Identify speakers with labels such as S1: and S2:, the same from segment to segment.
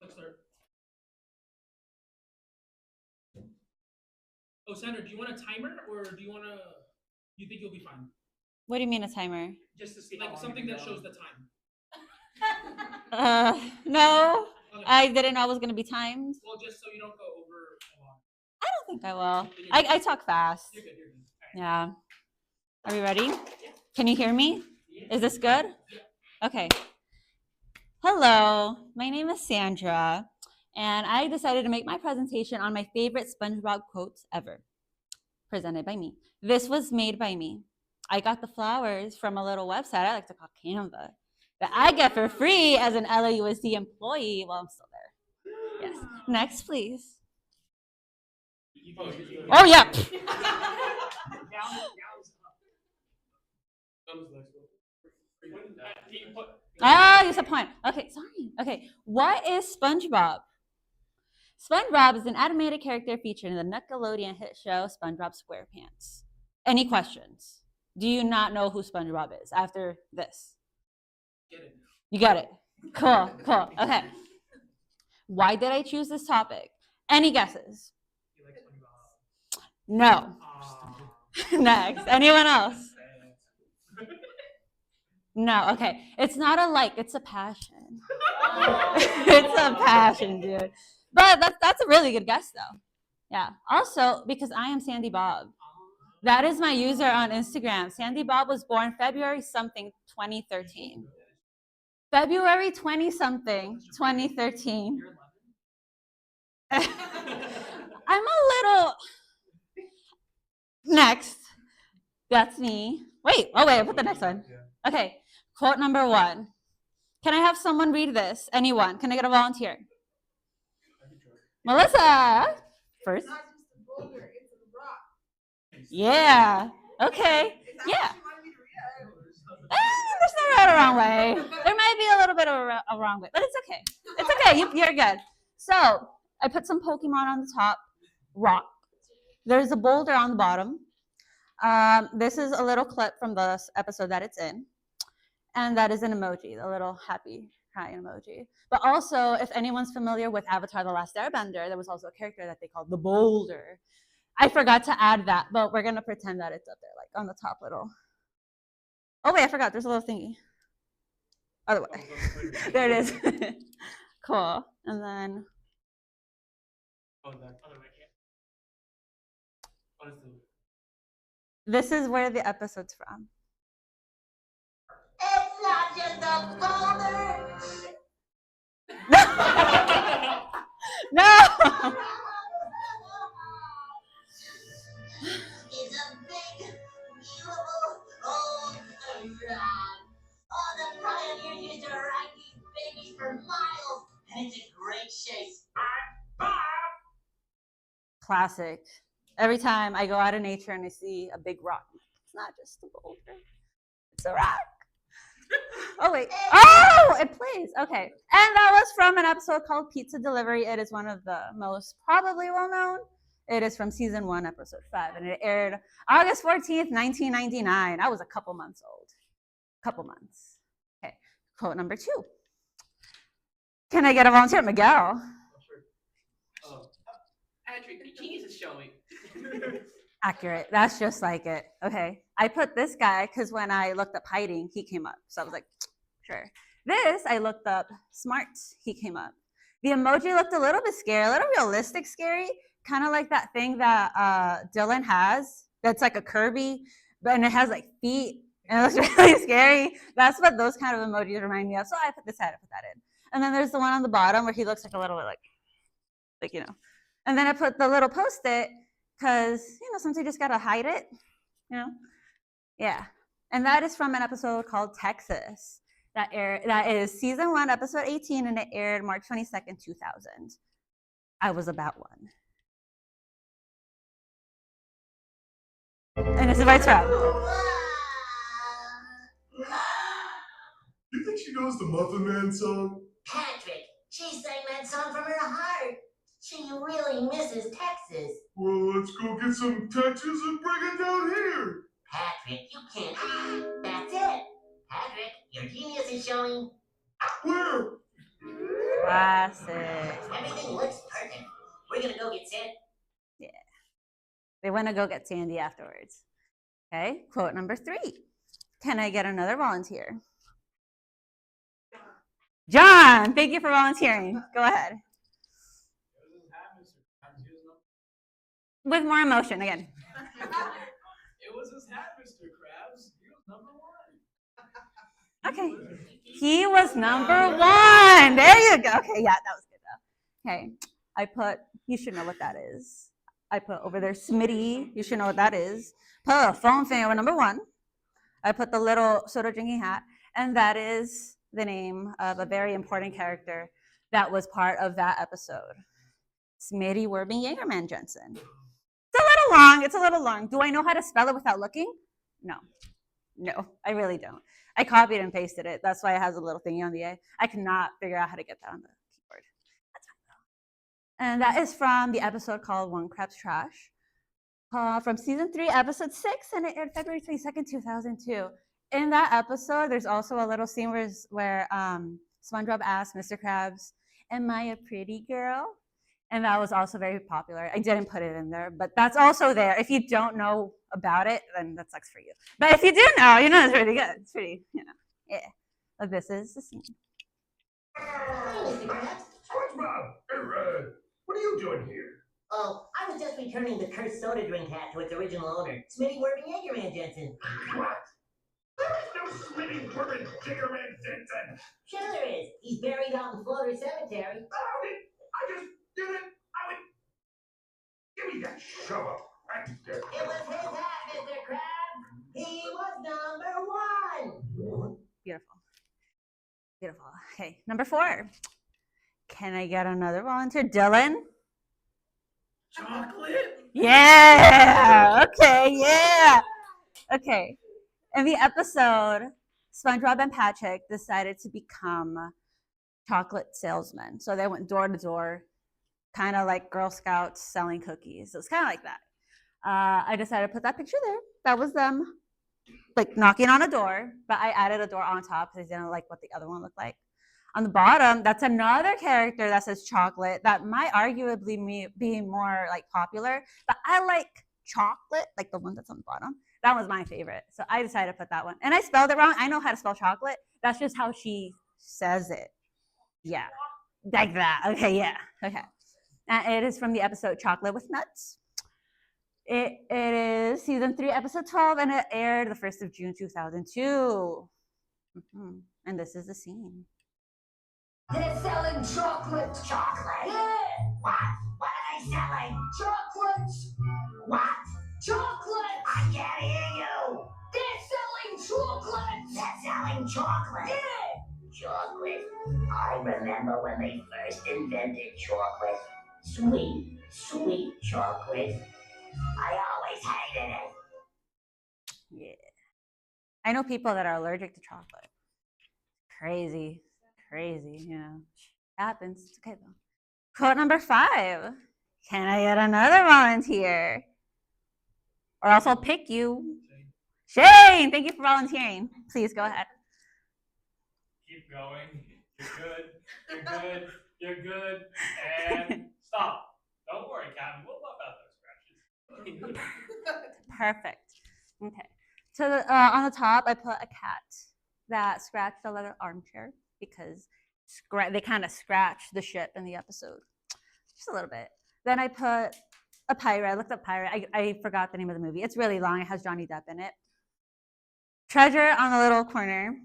S1: Let's start. Oh, Sandra, do you want a timer or do you want to? You think you'll be fine?
S2: What do you mean a timer?
S1: Just to see like something that shows the time.
S2: No. Okay. I didn't know I was gonna be timed.
S1: Well, just so you don't go over a lot.
S2: I don't think I will. I talk fast.
S1: You're good. You're good.
S2: Yeah. Are we ready? Yeah. Can you hear me? Yeah. Is this good? Yeah. Okay. Hello, my name is Sandra, and I decided to make my presentation on my favorite SpongeBob quotes ever, presented by me. This was made by me. I got the flowers from a little website I like to call Canva that I get for free as an LAUSD employee while I'm still there. Yes. Next, please. Oh, yeah. You said point. Okay, sorry. Okay, what is SpongeBob? SpongeBob is an animated character featured in the Nickelodeon hit show SpongeBob SquarePants. Any questions? Do you not know who SpongeBob is after this?
S1: Get it.
S2: You got it. Cool, cool. Okay. Why did I choose this topic? Any guesses?
S1: You like SpongeBob?
S2: No. Next. Anyone else? No. Okay. It's not a like. It's a passion. It's a passion, dude. But that's a really good guess, though. Yeah. Also, because I am Sandy Bob. That is my user on Instagram. Sandy Bob was born February something 2013. February 20 something 2013. I'm a little. Next. That's me. Wait. Oh, wait. I put the next one. Okay. Quote number 1. Can I have someone read this? Anyone? Can I get a volunteer? Melissa. First.
S3: It's not just a boulder, it's a rock.
S2: Yeah. Okay. Yeah. There's no right or wrong way. There might be a little bit of a wrong way, but it's okay. It's okay. You're good. So I put some Pokemon on the top. Rock. There's a boulder on the bottom. This is a little clip from the episode that it's in. And that is an emoji, the little happy crying emoji. But also, if anyone's familiar with Avatar: The Last Airbender, there was also a character that they called the Boulder. I forgot to add that, but we're going to pretend that it's up there, like on the top little. Oh, wait, I forgot. There's a little thingy. Other way. There it is. Cool. And then.
S1: Oh, that other way. Honestly.
S2: This is where the episode's from.
S3: It's not just a boulder.
S2: No.
S3: It's a big, beautiful old rock. All the pioneers used to ride these babies for miles, and it's in great shape.
S2: Classic. Every time I go out in nature and I see a big rock, it's not just a boulder, it's a rock. Oh, wait. Oh, it plays. Okay. And that was from an episode called Pizza Delivery. It is one of the most probably well-known. It is from season 1, episode 5, and it aired August 14th, 1999. I was a couple months old. Couple months. Okay. Quote number 2. Can I get a volunteer? Miguel.
S4: Patrick, your genius is showing.
S2: Accurate. That's just like it. Okay. I put this guy because when I looked up hiding, he came up. So I was like, sure. This, I looked up smart. He came up. The emoji looked a little bit scary, a little realistic scary, kind of like that thing that Dylan has that's like a Kirby, and it has like feet, and it looks really scary. That's what those kind of emojis remind me of. So I put that in. And then there's the one on the bottom where he looks like a little like, you know. And then I put the little Post-it because, sometimes you just got to hide it, Yeah. And that is from an episode called Texas that is season 1, episode 18, and it aired March 22nd, 2000. I was about 1. And this is my trap.
S5: You think she knows the Muffin Man song?
S3: Patrick, she sang that song from her heart. She really misses Texas.
S5: Well, let's go get some Texas and bring it down here.
S3: Patrick, you can't. That's it. Patrick, your genius is showing.
S5: Where?
S2: Classic.
S3: Everything looks perfect. We're gonna go get Sand.
S2: Yeah. They want to go get Sandy afterwards. Okay, quote number 3. Can I get another volunteer? John, thank you for volunteering. Go ahead. With more emotion again.
S1: It was his hat, Mr. Krabs. He was number 1.
S2: Okay. He was number 1. There you go. Okay, yeah, that was good though. Okay. I put, you should know what that is. I put over there Smitty. You should know what that is. Put a phone fan number 1. I put the little soda drinking hat, and that is the name of a very important character that was part of that episode. Smitty Werben Jaegerman Jensen. It's a little long. Do I know how to spell it without looking? No, I really don't. I copied and pasted it. That's why it has a little thingy on the A. I cannot figure out how to get that on the keyboard. That's fine though. And that is from the episode called One Crab's Trash. From season 3, episode 6, and it aired February 22nd, 2002. In that episode, there's also a little scene where SpongeBob asked Mr. Krabs, "Am I a pretty girl?" And that was also very popular. I didn't put it in there, but that's also there. If you don't know about it, then that sucks for you. But if you do know, you know it's pretty good. It's pretty, yeah. But this is the scene.
S3: Hey, Mr. Krabs.
S5: SpongeBob! Hey, what are you doing here?
S3: Oh, I was just returning the cursed soda drink hat to its original owner, Smitty Werben Jaegerman Jensen.
S5: What? There is no Smitty Werben Jaegerman Jensen!
S3: Sure there is. He's buried out in Floater Cemetery.
S5: I just did it! Give me that shovel!
S3: It was his hat, Mr. Krabs. He was number 1.
S2: Beautiful. Okay, number 4. Can I get another volunteer? Dylan?
S1: Chocolate?
S2: Yeah. Okay, yeah. Okay. In the episode, SpongeBob and Patrick decided to become chocolate salesmen. So they went door to door, kind of like Girl Scouts selling cookies. It was kind of like that. I decided to put that picture there. That was them, like knocking on a door, but I added a door on top because I didn't like what the other one looked like. On the bottom, that's another character that says chocolate that might arguably be more like popular, but I like chocolate, like the one that's on the bottom. That was my favorite. So I decided to put that one. And I spelled it wrong. I know how to spell chocolate. That's just how she says it. Yeah. Like that. Okay, yeah. Okay. And it is from the episode Chocolate with Nuts. It is season 3, episode 12, and it aired the 1st of June, 2002. And this is the scene.
S3: They're selling chocolate. Chocolate? Yeah. What? What are they selling? Chocolates. What? Chocolate. I can't hear you. They're selling chocolate. They're selling chocolate. Yeah. Chocolate. I remember when they first invented chocolate. Sweet, sweet chocolate. I always hated it.
S2: Yeah. I know people that are allergic to chocolate. Crazy, happens. It's okay though. Quote number 5. Can I get another volunteer? Or else I'll pick you. Shane, thank you for volunteering. Please go ahead.
S1: Keep going. You're good. And stop. Don't worry, Captain. We'll buff out those scratches.
S2: Perfect. Okay. So on the top, I put a cat that scratched a leather armchair because they kind of scratched the ship in the episode. Just a little bit. Then I put a pirate. I looked up pirate. I forgot the name of the movie. It's really long. It has Johnny Depp in it. Treasure on the little corner.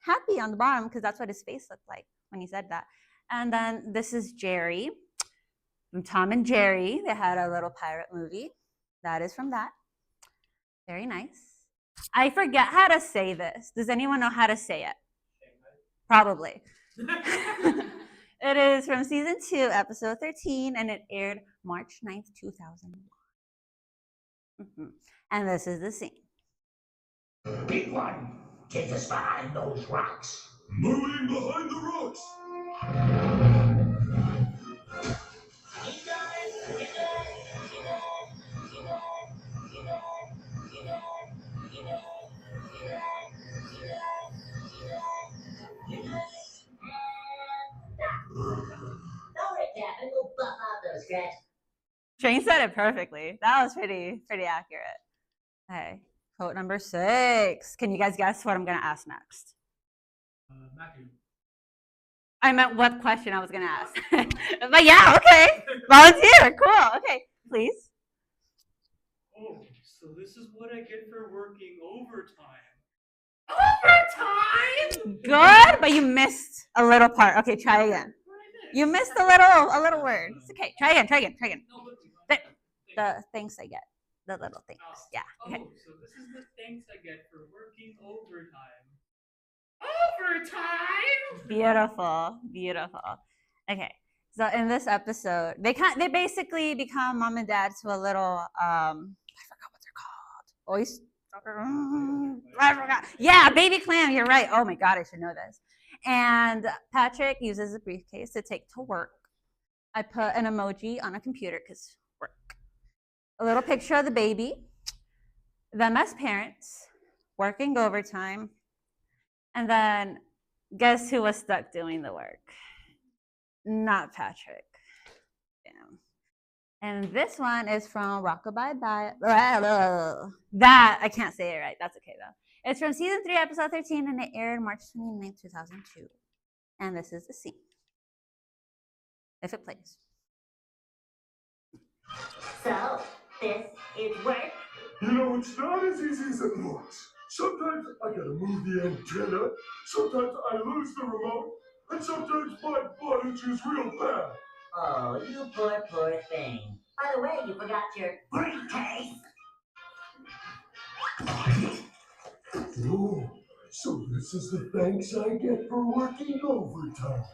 S2: Happy on the bottom because that's what his face looked like when he said that. And then this is Jerry from Tom and Jerry. They had a little pirate movie. That is from that. Very nice. I forget how to say this. Does anyone know how to say it? Probably. It is from season 2, episode 13, and it aired March 9th, 2001. And this is the scene.
S3: Big one, take us behind those rocks.
S5: Moving behind the rocks!
S3: stretch.
S2: Shane said it perfectly. That was pretty accurate. Okay, quote number 6. Can you guys guess what I'm gonna ask next?
S1: Matthew.
S2: I meant what question I was gonna ask. But yeah, okay. Volunteer. Cool. Okay, please.
S1: Oh, so this is what I get for working overtime.
S4: Overtime?
S2: Good, but you missed a little part. Okay, try again. You missed a little word. It's okay. Try again.
S1: No,
S2: The things I get. The little things. Yeah. Okay.
S1: Oh, so this is the thanks I get for working overtime.
S4: Overtime?
S2: Beautiful. Okay. So in this episode, they basically become mom and dad to a little I forgot what they're called. Oyster. I forgot. Yeah, baby clam. You're right. Oh my god, I should know this. And Patrick uses a briefcase to take to work. I put an emoji on a computer because work. A little picture of the baby, them as parents, working overtime, and then guess who was stuck doing the work? Not Patrick. Damn. And this one is from Rockabye Bye. That, I can't say it right. That's okay though. It's from season 3, episode 13, and it aired March 29th, 2002. And this is the scene. If it plays.
S3: So, this is work.
S5: You know, it's not as easy as it looks. Sometimes I gotta move the antenna, sometimes I lose the remote, and sometimes my footage is real bad.
S3: Oh, you poor thing. By the way, you forgot your briefcase.
S5: Oh, so this is the thanks I get for working overtime.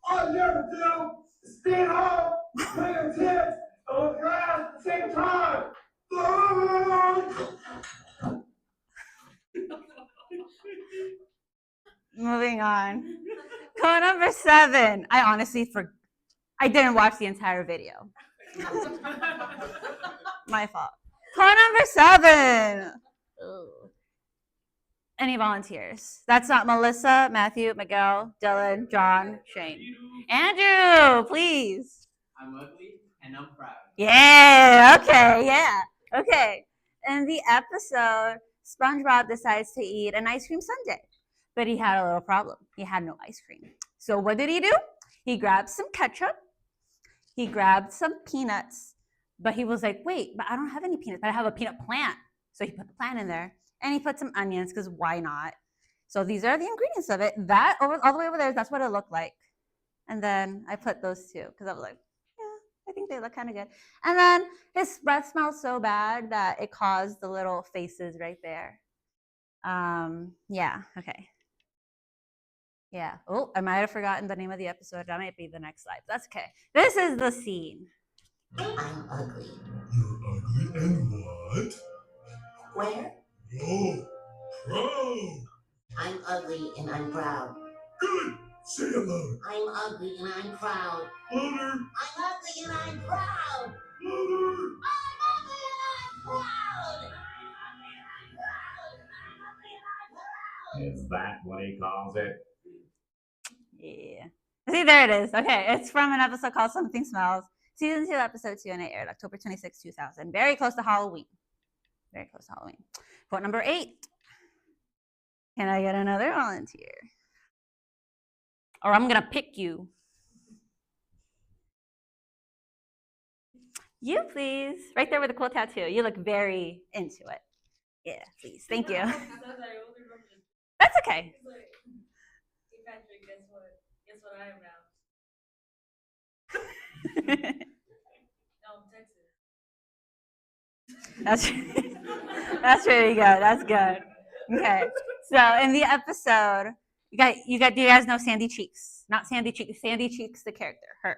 S5: All you ever do is stay at home, play your kids, and look around at the same time.
S2: Moving on. Code number 7. I didn't watch the entire video. My fault. Code number 7. Ugh. Any volunteers? That's not Melissa, Matthew, Miguel, Dylan, John, Shane. Andrew, please.
S4: I'm ugly and I'm proud.
S2: Yeah, okay, yeah. Okay. In the episode, SpongeBob decides to eat an ice cream sundae, but he had a little problem. He had no ice cream. So what did he do? He grabbed some ketchup. He grabbed some peanuts, but he was like, wait, but I don't have any peanuts, but I have a peanut plant. So he put the plant in there, and he put some onions, because why not? So these are the ingredients of it. That, all the way over there, that's what it looked like. And then I put those two, because I was like, I think they look kind of good. And then his breath smelled so bad that it caused the little faces right there. Yeah, okay. Yeah. Oh, I might have forgotten the name of the episode. That might be the next slide. That's okay. This is the scene.
S3: I'm ugly.
S5: You're ugly and what?
S3: Where?
S5: Oh, proud.
S3: I'm ugly and I'm proud.
S5: Good. Say it loud.
S3: I'm ugly and I'm proud.
S5: Louder.
S3: I'm ugly and I'm proud.
S5: Louder.
S3: I'm ugly and I'm proud.
S6: Is that what he calls it?
S2: Yeah. See, there it is. Okay, it's from an episode called Something Smells. Season 2, episode 2, and it aired October 26, 2000. Very close to Halloween. Very close to Halloween. Quote number 8. Can I get another volunteer? Or I'm going to pick you. You, please. Right there with the cool tattoo. You look very into it. Yeah, please. Thank you. That's okay.
S7: Patrick, guess what I am now? No, Texas.
S2: That's really good. That's good. Okay. So in the episode, do you guys know Sandy Cheeks? Not Sandy Cheeks. Sandy Cheeks, the character, her.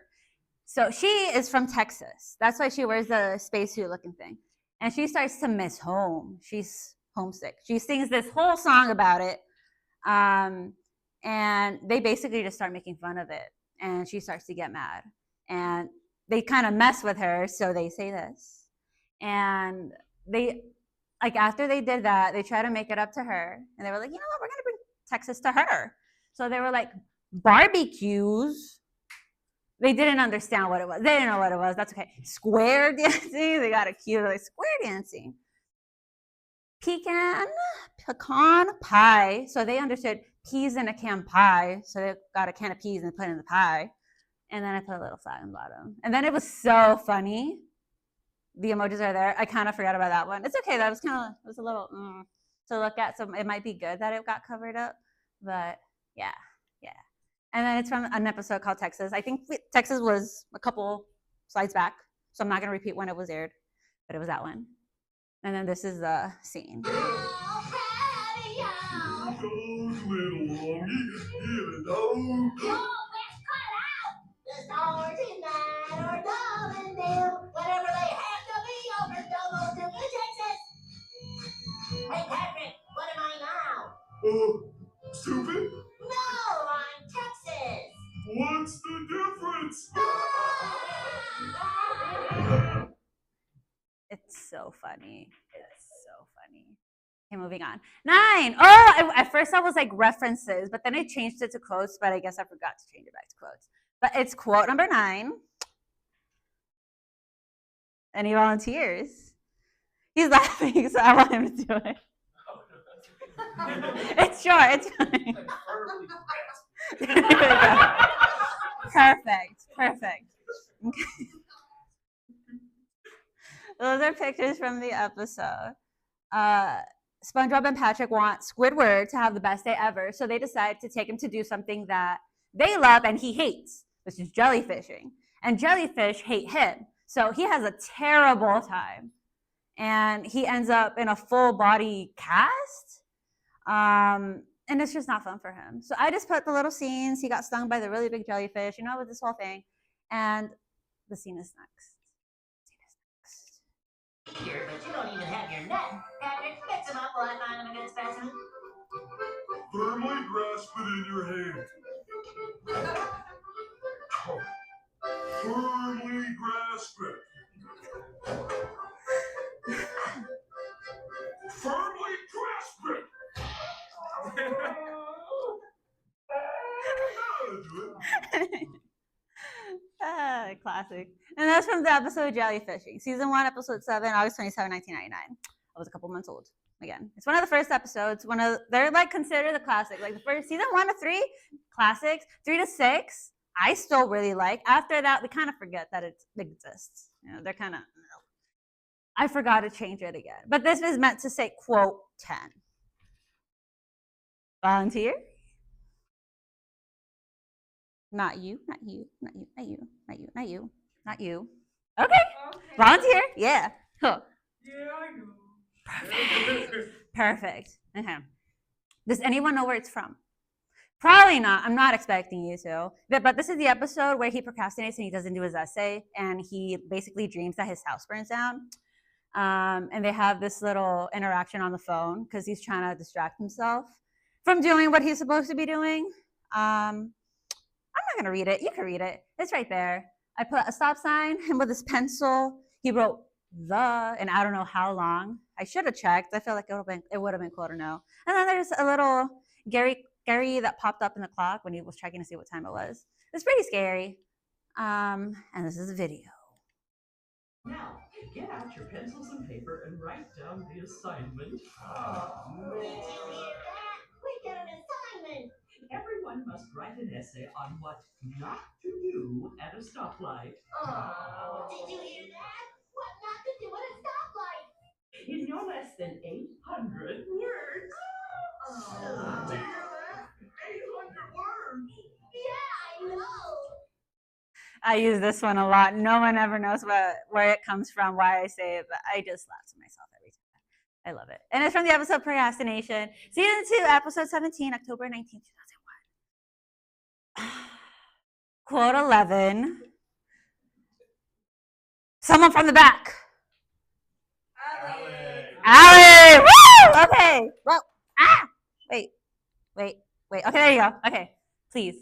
S2: So she is from Texas. That's why she wears the spacesuit looking thing. And she starts to miss home. She's homesick. She sings this whole song about it. And they basically just start making fun of it. And she starts to get mad. And they kind of mess with her, so they say this. And they, like, after they did that, they try to make it up to her. And they were like, you know what, we're going to bring Texas to her. So they were like, Barbecues. They didn't understand what it was. They didn't know what it was. That's okay. Square dancing. They got a cue like square dancing. Pecan pie. So they understood peas in a can pie. So they got a can of peas and put it in the pie. And then I put a little flag on the bottom. And then it was so funny. The emojis are there. I kind of forgot about that one. It's okay. That was kind of, it was a little to look at. So it might be good that it got covered up. But yeah. And then it's from an episode called Texas. I think Texas was a couple slides back. So I'm not going to repeat when it was aired. But it was that one. And then this is the scene.
S3: Oh, howdy, y'all.
S5: Those little longy, here it goes.
S3: Yo, let's cut out. The stars in that are dumb and dim, whatever they have to be over Domo to New Texas. Hey, Patrick, what am I now?
S5: Stupid?
S3: No, I'm Texas.
S5: What's the difference?
S2: It's so funny. It's so funny. Okay, moving on. 9. Oh, at first I was like references, but then I changed it to quotes, but I guess I forgot to change it back to quotes. But it's quote number 9. Any volunteers? He's laughing, so I want him to do it. It's short. It's fine. Perfect. Okay. Those are pictures from the episode. SpongeBob and Patrick want Squidward to have the best day ever, so they decide to take him to do something that they love and he hates, which is jellyfishing. And jellyfish hate him, so he has a terrible time. And he ends up in a full body cast. And it's just not fun for him. So I just put the little scenes. He got stung by the really big jellyfish, with this whole thing. And the scene is next.
S3: Here, but you don't even have your net. Patrick, mix them up while I find them a good specimen.
S5: Firmly grasp it in your hand. Firmly grasp it. Firmly grasp it.
S2: Classic. And that's from the episode Jellyfishing. Season 1, episode 7, August 27, 1999. I was a couple months old. Again, it's one of the first episodes. They're like considered a classic. Like the first season 1 to 3, classics. 3 to 6, I still really like. After that, we kind of forget that it exists. They're kind of, I forgot to change it again. But this is meant to say quote 10. Volunteer? Not you. Okay. Volunteer. Yeah. Huh.
S1: Yeah, I know.
S2: Perfect. Okay. Does anyone know where it's from? Probably not. I'm not expecting you to. But this is the episode where he procrastinates and he doesn't do his essay, and he basically dreams that his house burns down. And they have this little interaction on the phone because he's trying to distract himself from doing what he's supposed to be doing. I'm not going to read it. You can read it. It's right there. I put a stop sign, and with his pencil, he wrote the, and I don't know how long. I should have checked. I feel like it would have been cool to know. And then there's a little Gary that popped up in the clock when he was checking to see what time it was. It's pretty scary. And this is a video.
S8: Now, get out your pencils and paper and write down the assignment.
S3: Did you hear that? We got an assignment.
S8: Everyone must write an essay on what not to do at a stoplight.
S3: Oh, did you hear that? What not to do at a stoplight?
S8: In no less than 800 words.
S3: Oh.
S5: Do you hear that? 800 words.
S3: Yeah, I know.
S2: I use this one a lot. No one ever knows where it comes from, why I say it, but I just laugh to myself every time. I love it. And it's from the episode Procrastination. Season 2, episode 17, October 19, 2001. Quote 11. Someone from the back. Allie! Woo! Okay. Well, wait. Okay, there you go. Okay, please.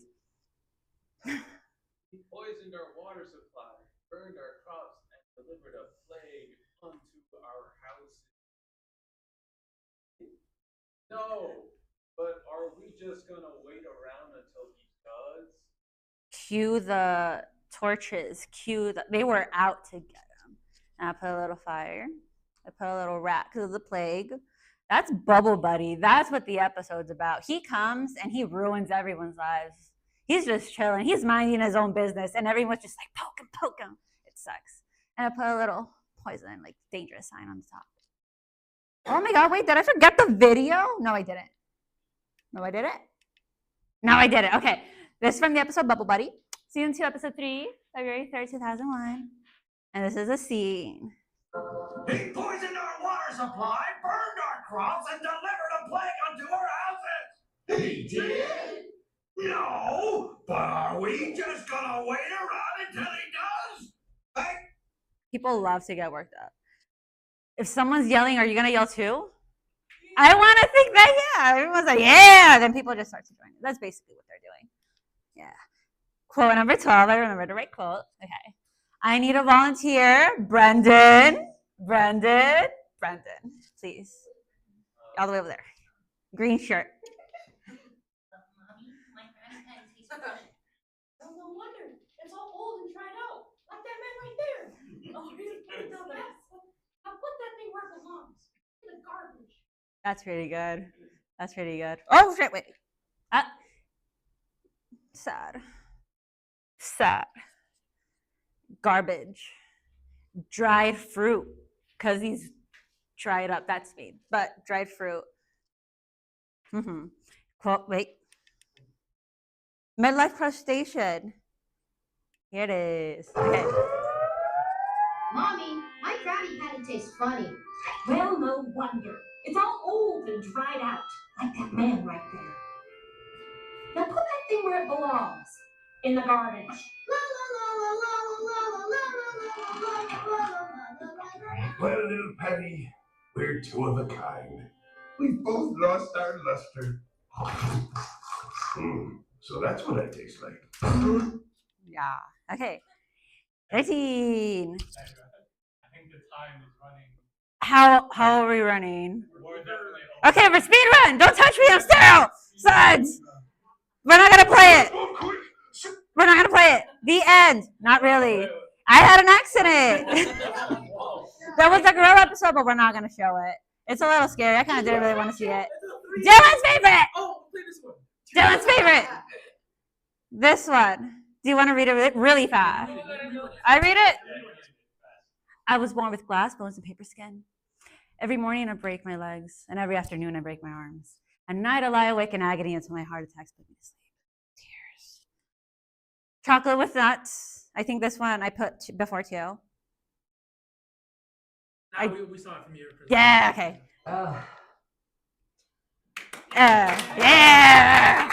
S1: He poisoned our water supply, burned our crops, and delivered a plague unto our houses. No, but are we just gonna wait around until he does?
S2: cue the torches, they were out to get him. And I put a little fire. I put a little rat because of the plague. That's Bubble Buddy. That's what the episode's about. He comes and he ruins everyone's lives. He's just chilling. He's minding his own business, and everyone's just like, poke him. It sucks. And I put a little poison, like dangerous sign on the top. Oh my God, wait, did I forget the video? No, I didn't. No, I didn't. No, I didn't. Okay. This is from the episode Bubble Buddy. Season 2, episode 3, February 3rd, 2001. And this is a scene.
S5: He poisoned our water supply, burned our crops, and delivered a plague unto our houses. He did? No, but are we just gonna wait around until he does? Hey,
S2: People love to get worked up. If someone's yelling, are you going to yell too? I want to think that, yeah. Everyone's like, yeah. Then people just start to join. That's basically what they're doing. Yeah. Quote number 12. I remember the right quote. Okay. I need a volunteer. Brendan, please. All the way over there. Green shirt.
S3: Mommy, my granny kind of tastes funny.
S7: Oh, no wonder. It's all old and dried out. Like that man right there. Oh, he's putting the best. Now put that thing where it belongs. In the garbage.
S2: That's pretty good. That's pretty good. Oh, shit, wait. Sad. Garbage. Dried fruit. Because he's dried up. That's me. But dried fruit. Quote, wait. Midlife crustacean. Here it is. Okay.
S3: Mommy, my granny kind of tastes funny.
S7: Well, no wonder. It's all old and dried out. Like that man right there. Now put that thing where it belongs. In the garbage.
S5: well, little Patty, we're two of a kind. We've both lost our luster. So that's what I taste like.
S2: Yeah. Okay. 13.
S1: Sandra, I think the time is running.
S2: How are we running?
S1: We're definitely over.
S2: Okay, we're speed run. Don't touch me. I'm sterile. Suds. We're not gonna play it.
S5: Oh, quick!
S2: We're not gonna play it. The end. Not really. I had an accident. That was a gorilla episode, but we're not gonna show it. It's a little scary. I kind of didn't really want to see it. Dylan's favorite.
S8: Oh, play this one.
S2: Dylan's favorite. This one. Do you want to read it really fast? I read it. I was born with glass bones and paper skin. Every morning I break my legs, and every afternoon I break my arms. At night I lie awake in agony until my heart attacks put me to sleep. Tears. Chocolate with nuts. I think this one I put before too.
S8: We saw it from your perspective.
S2: Yeah, okay. Yeah.